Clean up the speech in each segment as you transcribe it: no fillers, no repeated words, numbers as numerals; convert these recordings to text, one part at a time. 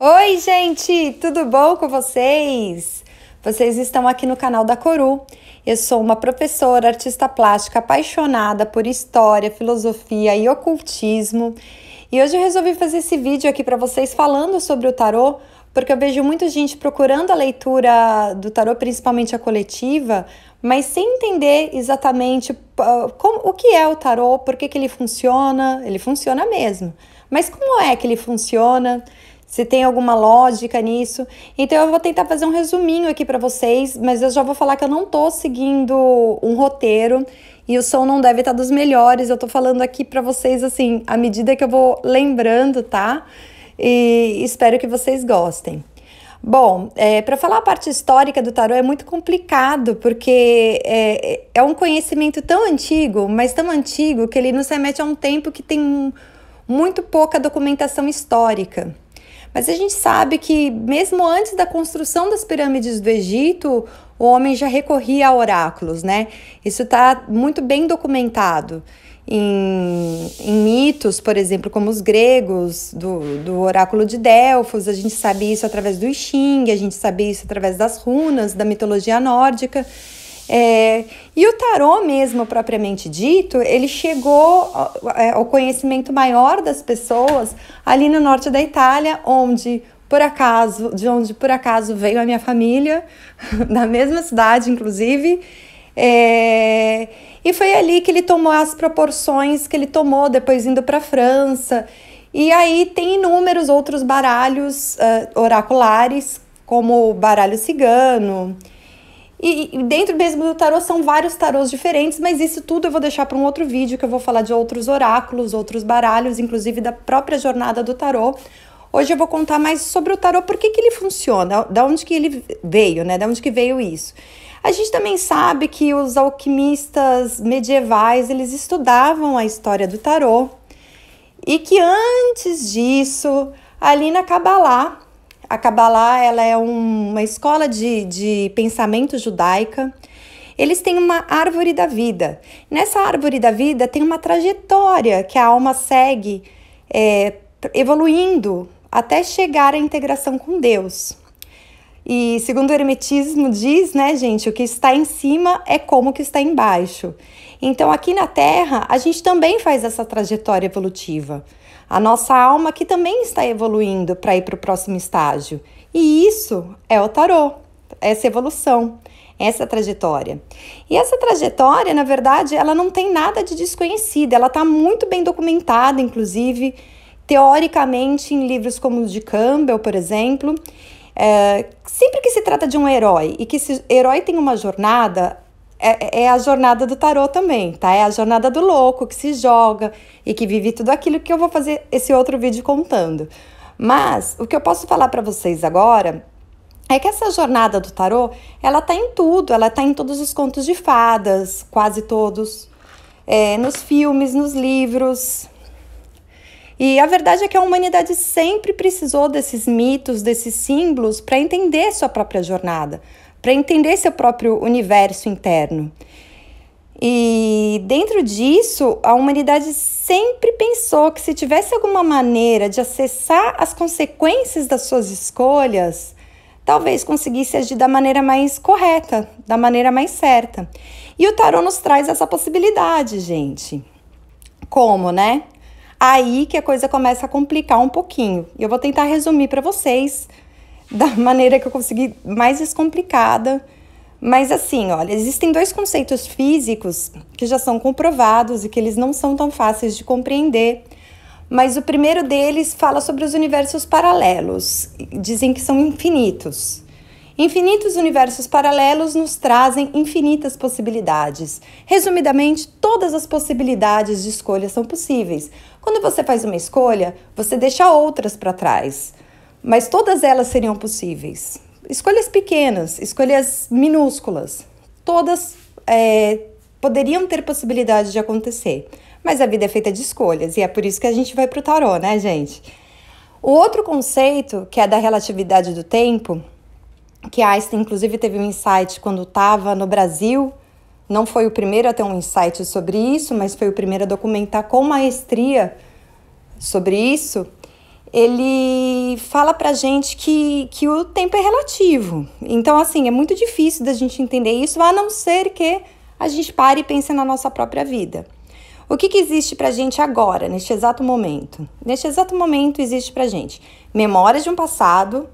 Oi, gente, tudo bom com vocês? Vocês estão aqui no canal da Coru. Eu sou uma professora, artista plástica apaixonada por história, filosofia e ocultismo. E hoje eu resolvi fazer esse vídeo aqui para vocês falando sobre o tarô, porque eu vejo muita gente procurando a leitura do tarô, principalmente a coletiva, mas sem entender exatamente o que é o tarô, por que ele funciona. Ele funciona mesmo, mas como é que ele funciona? Se tem alguma lógica nisso. Então eu vou tentar fazer um resuminho aqui para vocês, mas eu já vou falar que eu não tô seguindo um roteiro e o som não deve estar dos melhores. Eu tô falando aqui para vocês assim, à medida que eu vou lembrando, tá? E espero que vocês gostem. Bom, para falar a parte histórica do tarô é muito complicado, porque é um conhecimento tão antigo, mas tão antigo que ele nos remete a um tempo que tem muito pouca documentação histórica. Mas a gente sabe que mesmo antes da construção das pirâmides do Egito, o homem já recorria a oráculos, né? Isso está muito bem documentado em mitos, por exemplo, como os gregos, do oráculo de Delfos. A gente sabe isso através do I Ching, a gente sabe isso através das runas, da mitologia nórdica. E o tarô mesmo, propriamente dito, ele chegou ao conhecimento maior das pessoas ali no norte da Itália, onde por acaso veio a minha família, da mesma cidade, inclusive, e foi ali que ele tomou as proporções que ele tomou, depois indo para a França. E aí tem inúmeros outros baralhos oraculares, como o baralho cigano. E dentro mesmo do tarô são vários tarôs diferentes, mas isso tudo eu vou deixar para um outro vídeo, que eu vou falar de outros oráculos, outros baralhos, inclusive da própria jornada do tarô. Hoje eu vou contar mais sobre o tarô, por que ele funciona, da onde que ele veio, né? Da onde que veio isso. A gente também sabe que os alquimistas medievais, eles estudavam a história do tarô e que antes disso, ali na Cabalá, a Cabalá, ela é uma escola de pensamento judaica. Eles têm uma árvore da vida. Nessa árvore da vida tem uma trajetória que a alma segue evoluindo até chegar à integração com Deus. E segundo o hermetismo diz, né, gente, o que está em cima é como o que está embaixo. Então aqui na Terra a gente também faz essa trajetória evolutiva. A nossa alma que também está evoluindo para ir para o próximo estágio. E isso é o tarô, essa evolução, essa trajetória. E essa trajetória, na verdade, ela não tem nada de desconhecida, ela está muito bem documentada, inclusive, teoricamente, em livros como os de Campbell, por exemplo. Sempre que se trata de um herói e que esse herói tem uma jornada, é a jornada do tarô também, tá? É a jornada do louco que se joga e que vive tudo aquilo que eu vou fazer esse outro vídeo contando. Mas o que eu posso falar para vocês agora é que essa jornada do tarô, ela tá em tudo, ela tá em todos os contos de fadas, quase todos, nos filmes, nos livros. E a verdade é que a humanidade sempre precisou desses mitos, desses símbolos para entender sua própria jornada, para entender seu próprio universo interno. E dentro disso, a humanidade sempre pensou que se tivesse alguma maneira de acessar as consequências das suas escolhas, talvez conseguisse agir da maneira mais correta, da maneira mais certa. E o tarô nos traz essa possibilidade, gente. Como, né? Aí que a coisa começa a complicar um pouquinho. E eu vou tentar resumir para vocês da maneira que eu consegui mais descomplicada. Mas assim, olha, existem dois conceitos físicos que já são comprovados e que eles não são tão fáceis de compreender. Mas o primeiro deles fala sobre os universos paralelos. Dizem que são infinitos. Infinitos universos paralelos nos trazem infinitas possibilidades. Resumidamente, todas as possibilidades de escolha são possíveis. Quando você faz uma escolha, você deixa outras para trás. Mas todas elas seriam possíveis. Escolhas pequenas, escolhas minúsculas, todas poderiam ter possibilidade de acontecer. Mas a vida é feita de escolhas e é por isso que a gente vai para o tarô, né, gente? O outro conceito, que é da relatividade do tempo, que Einstein, inclusive, teve um insight quando estava no Brasil, não foi o primeiro a ter um insight sobre isso, mas foi o primeiro a documentar com maestria sobre isso. ele fala pra gente que o tempo é relativo. Então, assim, é muito difícil da gente entender isso, a não ser que a gente pare e pense na nossa própria vida. O que existe pra gente agora, neste exato momento? Neste exato momento existe pra gente memórias de um passado,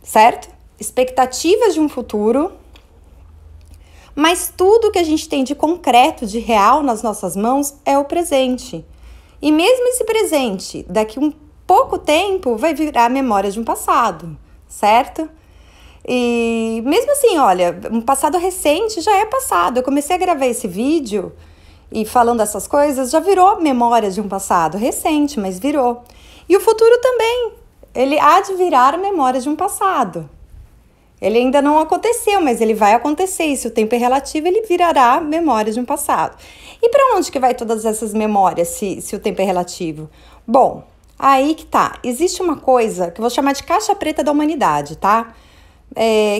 certo? Expectativas de um futuro, mas tudo que a gente tem de concreto, de real nas nossas mãos é o presente. E mesmo esse presente, daqui um pouco tempo, vai virar memória de um passado, certo? E mesmo assim, olha, um passado recente já é passado. Eu comecei a gravar esse vídeo e falando essas coisas, já virou memória de um passado recente, mas virou. E o futuro também, ele há de virar memória de um passado. Ele ainda não aconteceu, mas ele vai acontecer. E se o tempo é relativo, ele virará memória de um passado. E para onde que vai todas essas memórias, se o tempo é relativo? Bom, aí que tá. Existe uma coisa que eu vou chamar de caixa preta da humanidade, tá?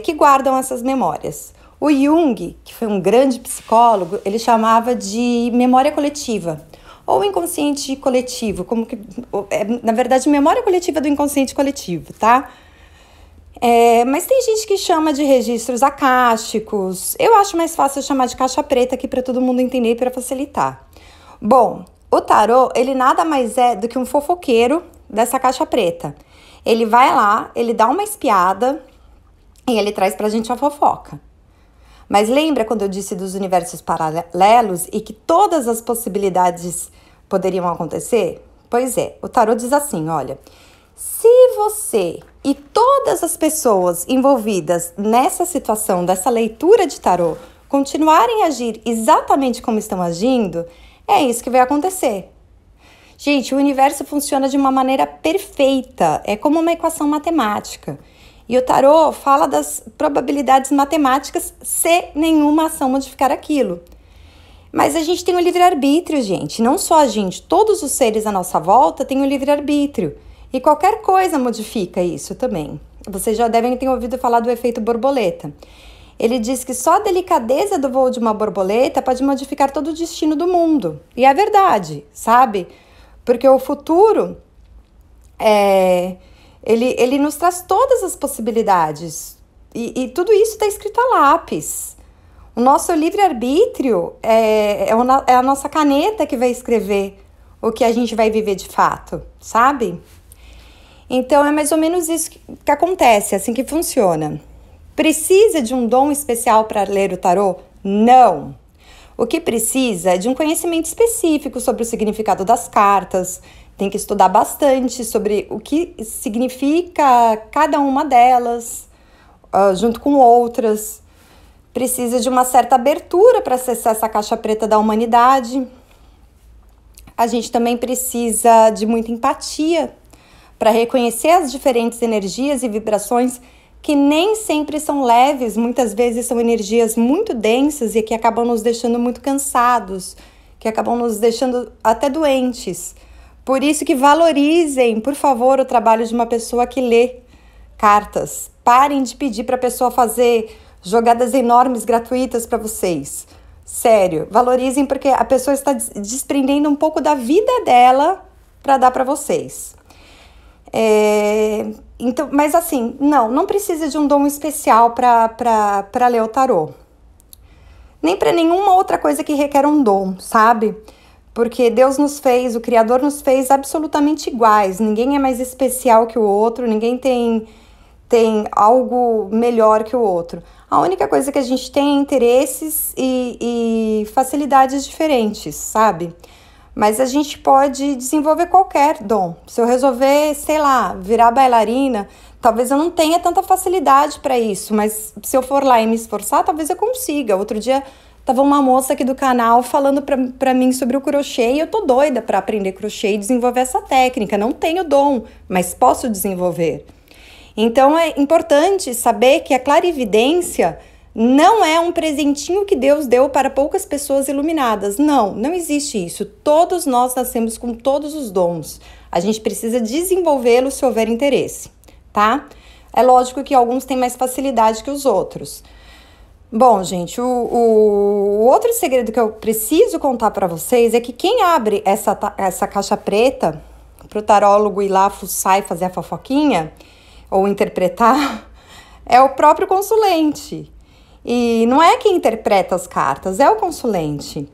Que guardam essas memórias. O Jung, que foi um grande psicólogo, ele chamava de memória coletiva. Ou inconsciente coletivo, na verdade, memória coletiva do inconsciente coletivo, tá? Mas tem gente que chama de registros akáshicos. Eu acho mais fácil chamar de caixa preta aqui para todo mundo entender e para facilitar. Bom, o tarô, ele nada mais é do que um fofoqueiro dessa caixa preta. Ele vai lá, ele dá uma espiada e ele traz pra gente a fofoca. Mas lembra quando eu disse dos universos paralelos e que todas as possibilidades poderiam acontecer? Pois é, o tarô diz assim, olha... Se você e todas as pessoas envolvidas nessa situação, dessa leitura de tarô, continuarem a agir exatamente como estão agindo, é isso que vai acontecer. Gente, o universo funciona de uma maneira perfeita, é como uma equação matemática. E o tarô fala das probabilidades matemáticas se nenhuma ação modificar aquilo. Mas a gente tem o livre-arbítrio, gente, não só a gente, todos os seres à nossa volta têm o livre-arbítrio. E qualquer coisa modifica isso também. Vocês já devem ter ouvido falar do efeito borboleta. Ele diz que só a delicadeza do voo de uma borboleta pode modificar todo o destino do mundo. E é verdade, sabe? Porque o futuro, ele nos traz todas as possibilidades. E tudo isso está escrito a lápis. O nosso livre-arbítrio é a nossa caneta que vai escrever o que a gente vai viver de fato, sabe? Então, é mais ou menos isso que acontece, assim que funciona. Precisa de um dom especial para ler o tarô? Não. O que precisa é de um conhecimento específico sobre o significado das cartas. Tem que estudar bastante sobre o que significa cada uma delas, junto com outras. Precisa de uma certa abertura para acessar essa caixa preta da humanidade. A gente também precisa de muita empatia para reconhecer as diferentes energias e vibrações que nem sempre são leves, muitas vezes são energias muito densas e que acabam nos deixando muito cansados, que acabam nos deixando até doentes. Por isso que valorizem, por favor, o trabalho de uma pessoa que lê cartas. Parem de pedir para a pessoa fazer jogadas enormes gratuitas para vocês. Sério, valorizem porque a pessoa está desprendendo um pouco da vida dela para dar para vocês. Então, mas assim, não precisa de um dom especial para ler o tarô. Nem para nenhuma outra coisa que requer um dom, sabe? Porque Deus nos fez, o Criador nos fez absolutamente iguais. Ninguém é mais especial que o outro, ninguém tem algo melhor que o outro. A única coisa que a gente tem é interesses e facilidades diferentes, sabe? Mas a gente pode desenvolver qualquer dom. Se eu resolver, sei lá, virar bailarina, talvez eu não tenha tanta facilidade para isso, mas se eu for lá e me esforçar, talvez eu consiga. Outro dia tava uma moça aqui do canal falando para mim sobre o crochê e eu tô doida para aprender crochê e desenvolver essa técnica. Não tenho dom, mas posso desenvolver. Então é importante saber que a clarividência não é um presentinho que Deus deu para poucas pessoas iluminadas. Não existe isso. Todos nós nascemos com todos os dons. A gente precisa desenvolvê-los se houver interesse, tá? É lógico que alguns têm mais facilidade que os outros. Bom, gente, o outro segredo que eu preciso contar para vocês é que quem abre essa caixa preta pro tarólogo ir lá fuçar e fazer a fofoquinha, ou interpretar, é o próprio consulente. E não é quem interpreta as cartas, é o consulente.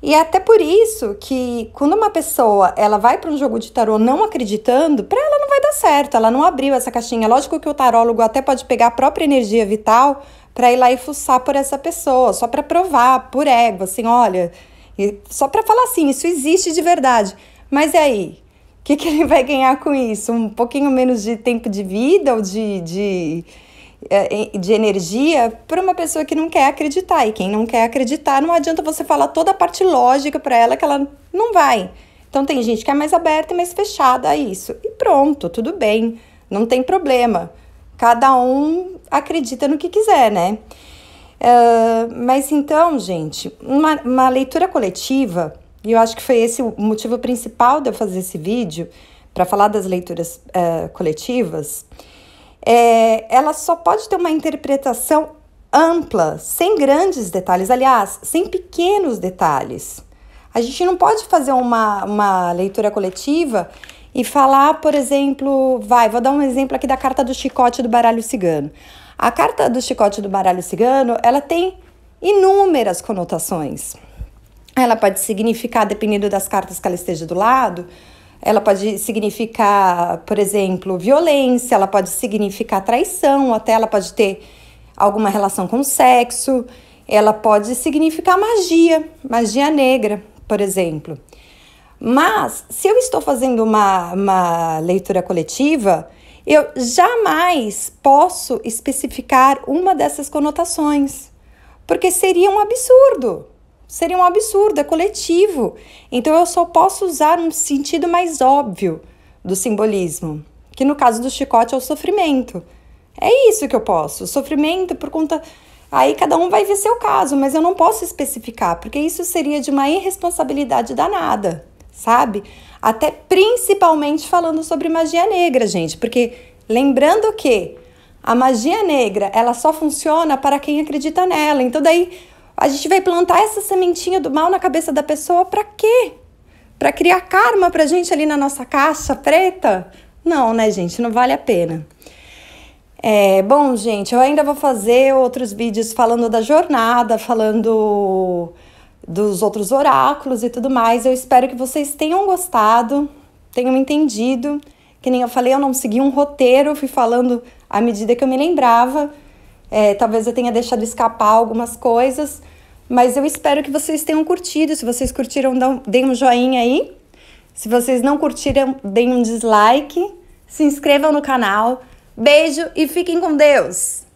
E é até por isso que quando uma pessoa ela vai para um jogo de tarô não acreditando, para ela não vai dar certo, ela não abriu essa caixinha. Lógico que o tarólogo até pode pegar a própria energia vital para ir lá e fuçar por essa pessoa, só para provar, por ego, assim, olha, só para falar assim, isso existe de verdade. Mas e aí? O que ele vai ganhar com isso? Um pouquinho menos de tempo de vida ou de energia para uma pessoa que não quer acreditar. E quem não quer acreditar, não adianta você falar toda a parte lógica para ela que ela não vai. Então tem gente que é mais aberta e mais fechada a isso. E pronto, tudo bem, não tem problema. Cada um acredita no que quiser, né? Mas então, gente, uma leitura coletiva, e eu acho que foi esse o motivo principal de eu fazer esse vídeo, para falar das leituras coletivas, ela só pode ter uma interpretação ampla, sem grandes detalhes, aliás, sem pequenos detalhes. A gente não pode fazer uma leitura coletiva e falar, por exemplo, vou dar um exemplo aqui da carta do chicote do baralho cigano. A carta do chicote do baralho cigano, ela tem inúmeras conotações. Ela pode significar, dependendo das cartas que ela esteja do lado, ela pode significar, por exemplo, violência, ela pode significar traição, até ela pode ter alguma relação com o sexo, ela pode significar magia negra, por exemplo. Mas, se eu estou fazendo uma leitura coletiva, eu jamais posso especificar uma dessas conotações, porque seria um absurdo. Seria um absurdo, é coletivo. Então, eu só posso usar um sentido mais óbvio do simbolismo, que no caso do chicote é o sofrimento. É isso que eu posso, o sofrimento por conta... Aí cada um vai ver seu caso, mas eu não posso especificar, porque isso seria de uma irresponsabilidade danada, sabe? Até principalmente falando sobre magia negra, gente, porque lembrando que a magia negra, ela só funciona para quem acredita nela. Então daí a gente vai plantar essa sementinha do mal na cabeça da pessoa para quê? Para criar karma pra gente ali na nossa caixa preta? Não, né, gente? Não vale a pena. Bom, gente, eu ainda vou fazer outros vídeos falando da jornada, falando dos outros oráculos e tudo mais. Eu espero que vocês tenham gostado, tenham entendido. Que nem eu falei, eu não segui um roteiro, fui falando à medida que eu me lembrava. Talvez eu tenha deixado escapar algumas coisas, mas eu espero que vocês tenham curtido. Se vocês curtiram, deem um joinha aí. Se vocês não curtiram, deem um dislike. Se inscrevam no canal. Beijo e fiquem com Deus!